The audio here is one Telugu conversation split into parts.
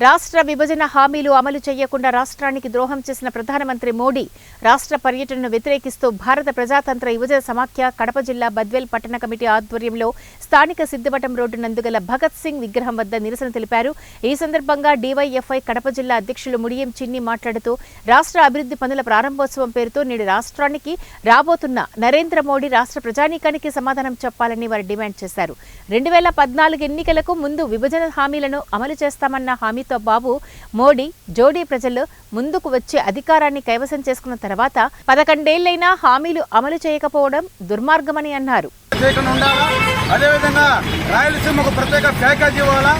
రాష్ట్ర విభజన హామీలు అమలు చేయకుండా రాష్ట్రానికి ద్రోహం చేసిన ప్రధానమంత్రి మోడీ రాష్ట్ర పర్యటనను వ్యతిరేకిస్తూ భారత ప్రజాతంత్ర యువజన సమాఖ్య కడప జిల్లా బద్వేల్ పట్టణ కమిటీ ఆధ్వర్యంలో స్థానిక సిద్దివటం రోడ్డు నందుగల భగత్ సింగ్ విగ్రహం వద్ద నిరసన తెలిపారు. ఈ సందర్భంగా డీవైఎఫ్ఐ కడప జిల్లా అధ్యక్షులు ముడియం చిన్ని మాట్లాడుతూ రాష్ట్ర అభివృద్ధి పనుల ప్రారంభోత్సవం పేరుతో నేడు రాష్ట్రానికి రాబోతున్న నరేంద్ర మోడీ రాష్ట్ర ప్రజానీకానికి సమాధానం చెప్పాలని వారు డిమాండ్ చేశారు. 2014 ఎన్నికలకు ముందు విభజన హామీలను అమలు చేస్తామన్న హామీ తో బాబు మోడీ జోడీ ప్రజలు ముందుకు వచ్చి అధికారాన్ని కైవసం చేసుకున్న తర్వాత 11 ఏళ్లైనా హామీలు అమలు చేయకపోవడం దుర్మార్గమని అన్నారు. అదేవిధంగా రాయలసీమకు ప్రత్యేక ప్యాకేజీ ఇవ్వాలా,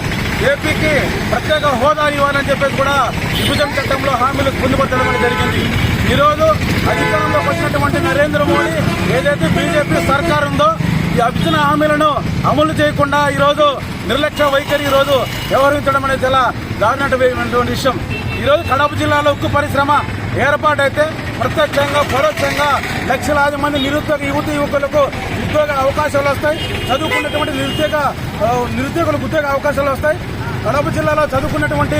ఏపీకి ప్రత్యేక హోదా ఇవ్వాలని చెప్పేసి కూడా విభజన చట్టంలో హామీలు పొందుపరచడం జరిగింది. ఈ రోజు అధికారంలోకి వచ్చినటువంటి నరేంద్ర మోడీ ఏదైతే బీజేపీ సర్కార్ ఉందో ఈ విభజన హామీలను అమలు చేయకుండా ఈ రోజు నిర్లక్ష్య వైఖరి ఈ రోజు వ్యవహరించడం అనేది చాలా దారుణమైనటువంటి విషయం. ఈ రోజు కడప జిల్లాలో ఉక్కు పరిశ్రమ ఏర్పాటైతే ప్రత్యక్షంగా పరోక్షంగా లక్షలాది మంది నిరుద్యోగ యువకులకు ఉద్యోగ అవకాశాలు వస్తాయి. చదువుకున్నటువంటి నిరుద్యోగులకు ఉద్యోగ అవకాశాలు వస్తాయి. కడప జిల్లాలో చదువుకున్నటువంటి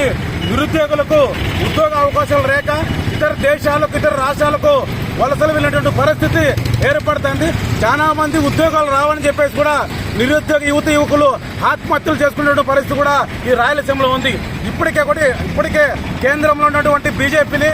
నిరుద్యోగులకు ఉద్యోగ అవకాశాలు లేక ఇతర దేశాలకు ఇతర రాష్ట్రాలకు వలసలు వెళ్ళినటువంటి పరిస్థితి ఏర్పడుతుంది. చాలా మంది ఉద్యోగాలు రావని చెప్పేసి కూడా నిరుద్యోగ యువకులు ఆత్మహత్యలు చేసుకునేటువంటి పరిస్థితి కూడా ఈ రాయలసీమలో ఉంది. ఇప్పటికే కేంద్రంలో ఉన్నటువంటి బీజేపీని